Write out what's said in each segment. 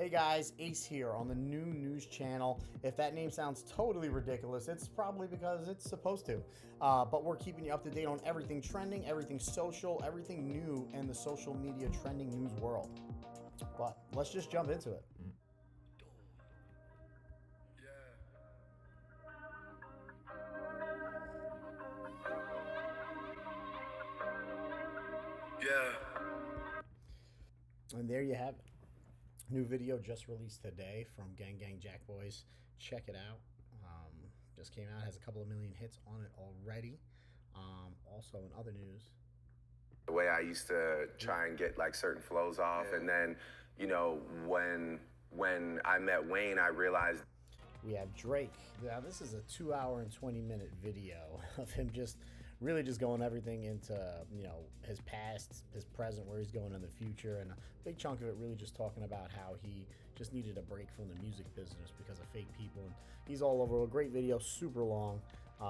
Hey guys, Ace here on the new news channel. If that name sounds totally ridiculous, it's probably because it's supposed to. But we're keeping you up to date on everything trending, everything social, everything new in the social media trending news world. But let's just jump into it. Yeah. And there you have it. New video just released today from Gang Gang Jack Boys. Check it out. Just came out, has a couple of million hits on it already. Also in other news, The way I used to try and get like certain flows off, and then, you know, when I met Wayne, I realized we have Drake. Now this is a 2 hour and 20-minute video of him just going everything into, you know, his past, his present, where he's going in the future, and a big chunk of it really just talking about how he just needed a break from the music business because of fake people. And he's all over. A great video, super long.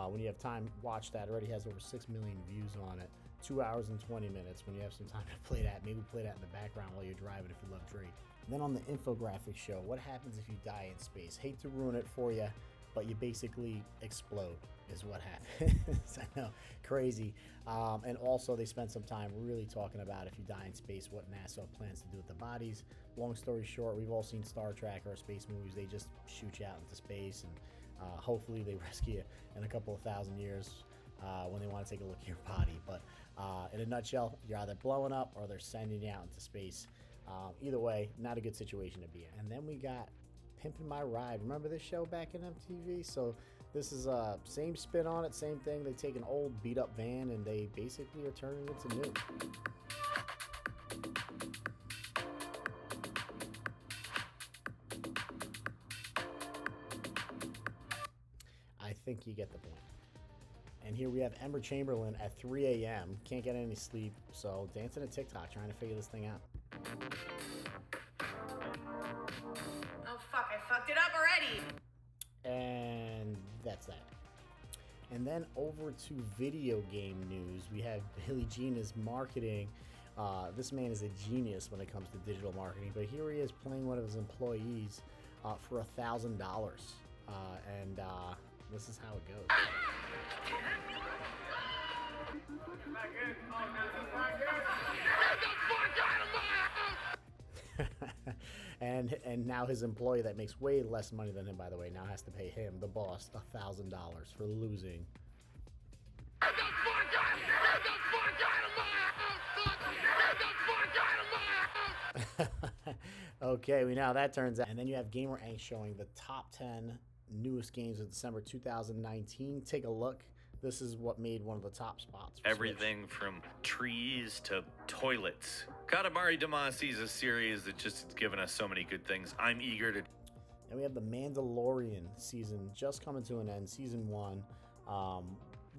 When you have time, watch that. It already has over 6 million views on it. 2 hours and 20 minutes. When you have some time to play that, maybe play that in the background while you're driving if you love Drake. And then on the infographic show, what happens if you die in space? Hate to ruin it for you, but you basically explode is what happens. I know, crazy. And also they spent some time really talking about if you die in space, what NASA plans to do with the bodies. Long story short, we've all seen Star Trek or space movies. They just shoot you out into space, and hopefully they rescue you in a couple of thousand years when they want to take a look at your body. But in a nutshell, you're either blowing up or they're sending you out into space. Either way, not a good situation to be in. And then we got Pimpin' My Ride. Remember this show back in MTV? So this is same spin on it, same thing. They take an old beat up van and they basically are turning it into new. I think you get the point. And here we have Ember Chamberlain at 3 a.m. Can't get any sleep, so dancing to TikTok, trying to figure this thing out. Oh fuck, I fucked it up already! And that's that. And then over to video game news, we have Billy Gina's marketing. This man is a genius when it comes to digital marketing, but here he is playing one of his employees for $1,000. And this is how it goes. And now his employee that makes way less money than him, by the way, now has to pay him, the boss, $1,000 for losing. Okay, we know how that turns out. And then you have Gamer Angst showing the top 10 newest games of December 2019. Take a look. This is what made one of the top spots. Everything from trees to toilets. Katamari Damacy is a series that just has given us so many good things. I'm eager to... And we have the Mandalorian season just coming to an end, season 1.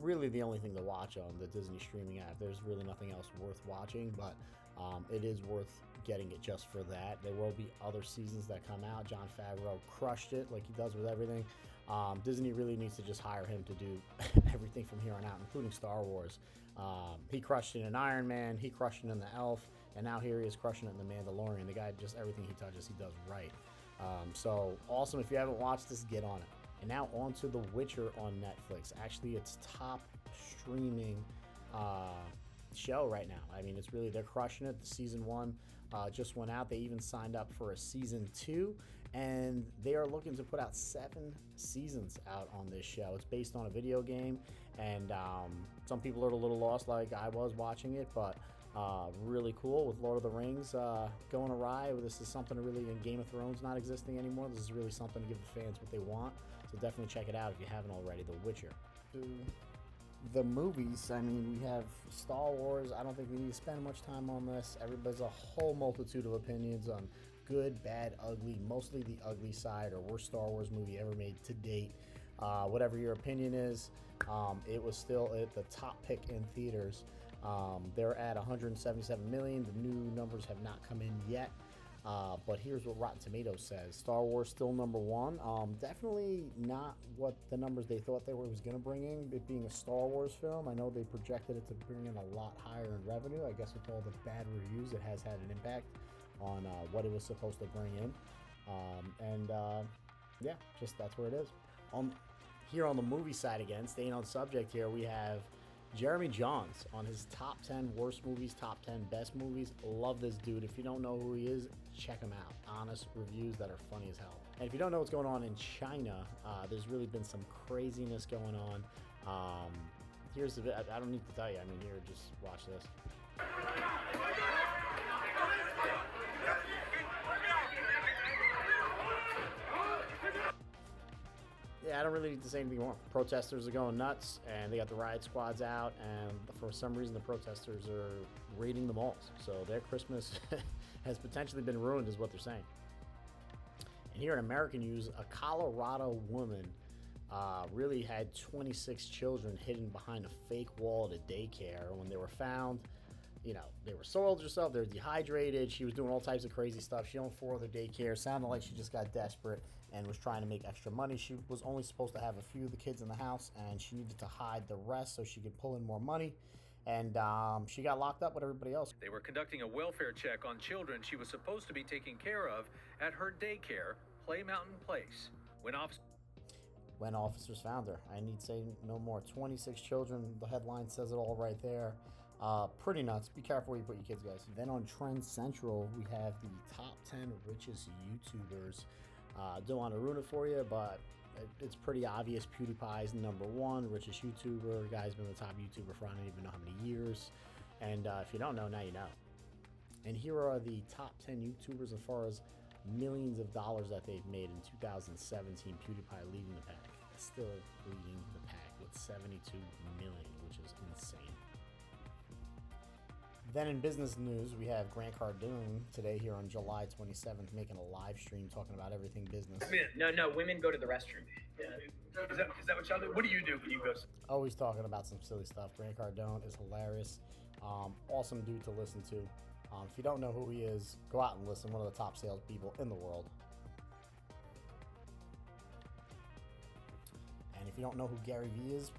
Really the only thing to watch on the Disney streaming app. There's really nothing else worth watching, but it is worth getting it just for that. There will be other seasons that come out. Jon Favreau crushed it like he does with everything. Disney really needs to just hire him to do everything from here on out, including Star Wars. He crushed it in Iron Man, he crushed it in The Elf, and now here he is crushing it in The Mandalorian. The guy, just everything he touches, he does right. So awesome. If you haven't watched this, get on it. And now on to The Witcher on Netflix. Actually, it's top streaming show right now. I mean, it's really, they're crushing it. The season 1 just went out. They even signed up for a season 2, and they are looking to put out 7 seasons out on this show. It's based on a video game, and some people are a little lost like I was watching it, but really cool with Lord of the Rings going awry. This is something to really, in Game of Thrones not existing anymore, this is really something to give the fans what they want. So definitely check it out if you haven't already. The Witcher. The movies, I mean, we have Star Wars. I don't think we need to spend much time on this. There's a whole multitude of opinions on good, bad, ugly, mostly the ugly side, or worst Star Wars movie ever made to date. Whatever your opinion is, it was still the top pick in theaters. They're at 177 million. The new numbers have not come in yet. But here's what Rotten Tomatoes says. Star Wars still number 1. Definitely not what the numbers they thought they was going to bring in, it being a Star Wars film. I know they projected it to bring in a lot higher in revenue. I guess with all the bad reviews, it has had an impact on what it was supposed to bring in. Yeah, just that's where it is. Here on the movie side again, staying on subject here, we have Jeremy Jahns on his top 10 worst movies, top 10 best movies. Love this dude. If you don't know who he is, check him out. Honest reviews that are funny as hell. And if you don't know what's going on in China, there's really been some craziness going on. Here's the I don't need to tell you. I mean, here, just watch this. Yeah, I don't really need to say anything more. Protesters are going nuts, and they got the riot squads out, and for some reason the protesters are raiding the malls. So their Christmas has potentially been ruined, is what they're saying. And here in American news, a Colorado woman really had 26 children hidden behind a fake wall at a daycare. When they were found, they were soiled herself, they were dehydrated, she was doing all types of crazy stuff. She owned 4 other daycares. Sounded like she just got desperate and was trying to make extra money. She was only supposed to have a few of the kids in the house, and she needed to hide the rest so she could pull in more money. And she got locked up with everybody else. They were conducting a welfare check on children she was supposed to be taking care of at her daycare, Play Mountain Place. When officers found her. I need say no more. 26 children. The headline says it all right there. Pretty nuts. Be careful where you put your kids, guys. Then on Trend Central, we have the top 10 richest YouTubers. Don't want to ruin it for you, but it's pretty obvious. PewDiePie is number 1, richest YouTuber. Guy's been the top YouTuber for I don't even know how many years. And if you don't know, now you know. And here are the top 10 YouTubers as far as millions of dollars that they've made in 2017. PewDiePie leading the pack. Still leading the pack with 72 million, which is insane. Then in business news, we have Grant Cardone today here on July 27th making a live stream talking about everything business. No, women go to the restroom. Yeah. Is that what y'all do? What do you do when you go? Always talking about some silly stuff. Grant Cardone is hilarious. Awesome dude to listen to. If you don't know who he is, go out and listen. One of the top salespeople in the world. And if you don't know who Gary Vee is,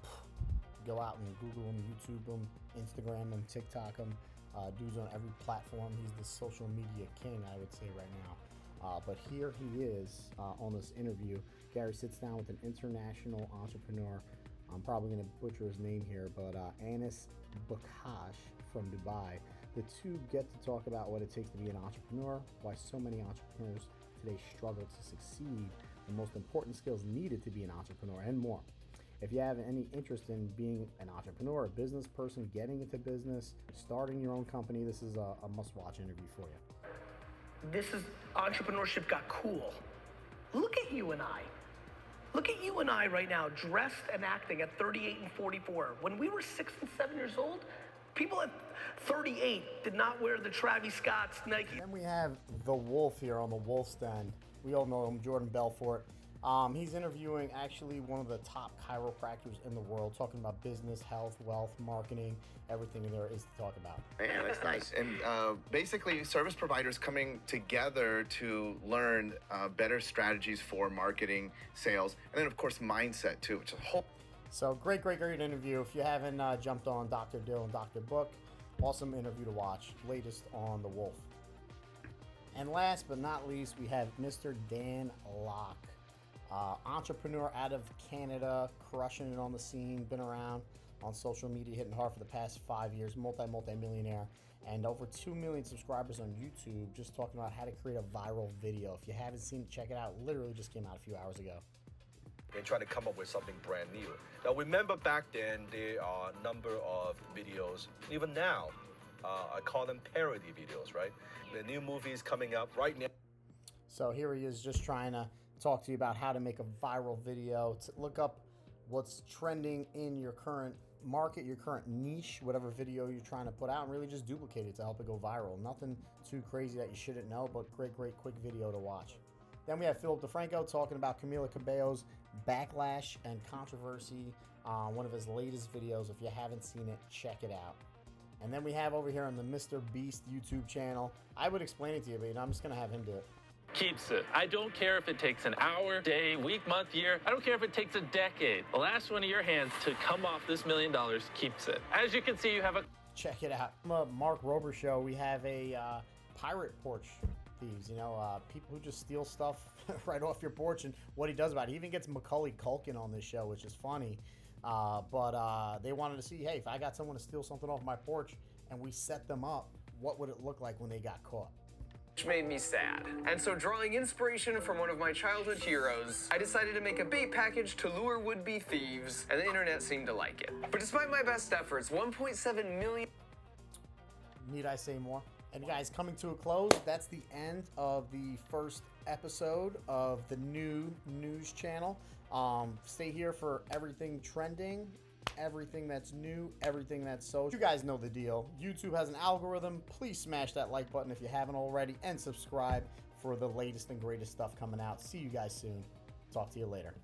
go out and Google him, YouTube him, Instagram him, TikTok him. Dude's on every platform. He's the social media king, I would say right now. But here he is on this interview. Gary sits down with an international entrepreneur. I'm probably going to butcher his name here, but Anis Bakash from Dubai. The two get to talk about what it takes to be an entrepreneur, why so many entrepreneurs today struggle to succeed, the most important skills needed to be an entrepreneur, and more. If you have any interest in being an entrepreneur, a business person, getting into business, starting your own company, this is a must-watch interview for you. This is entrepreneurship got cool. Look at you and I. Look at you and I right now, dressed and acting at 38 and 44. When we were 6 and 7 years old, people at 38 did not wear the Travis Scott's Nike. Then we have the Wolf here on the Wolf Stand. We all know him, Jordan Belfort. He's interviewing actually one of the top chiropractors in the world, talking about business, health, wealth, marketing, everything there is to talk about. Man, that's nice. And basically, service providers coming together to learn better strategies for marketing, sales, and then, of course, mindset, too, which is a whole... So, great interview. If you haven't jumped on Dr. Dill and Dr. Book, awesome interview to watch. Latest on The Wolf. And last but not least, we have Mr. Dan Lok. Entrepreneur out of Canada, crushing it on the scene, been around on social media, hitting hard for the past 5 years, multi-millionaire, and over 2 million subscribers on YouTube, just talking about how to create a viral video. If you haven't seen it, check it out. Literally just came out a few hours ago. And try to come up with something brand new. Now, remember back then, there are a number of videos, even now, I call them parody videos, right? The new movies coming up right now. So here he is just trying to talk to you about how to make a viral video. Look up what's trending in your current market, your current niche, whatever video you're trying to put out, and really just duplicate it to help it go viral. Nothing too crazy that you shouldn't know, but great quick video to watch. Then we have Philip DeFranco talking about Camila Cabello's backlash and controversy on one of his latest videos. If you haven't seen it, check it out. And then we have over here on the Mr. Beast YouTube channel, I would explain it to you, but I'm just going to have him do it. Keeps it. I don't care if it takes an hour, day, week, month, year. I don't care if it takes a decade. The last one of your hands to come off this $1 million keeps it. As you can see, you have a... Check it out. From a Mark Rober show, we have a pirate porch thieves, you know, people who just steal stuff right off your porch, and what he does about it. He even gets Macaulay Culkin on this show, which is funny. But they wanted to see, hey, if I got someone to steal something off my porch and we set them up, what would it look like when they got caught? Which made me sad. And so, drawing inspiration from one of my childhood heroes, I decided to make a bait package to lure would-be thieves, and the internet seemed to like it. But despite my best efforts, 1.7 million... Need I say more? And guys, coming to a close, that's the end of the first episode of the new news channel. Stay here for everything trending, everything that's new, everything that's social. You guys know the deal. YouTube has an algorithm. Please smash that like button if you haven't already, and subscribe for the latest and greatest stuff coming out. See you guys soon. Talk to you later.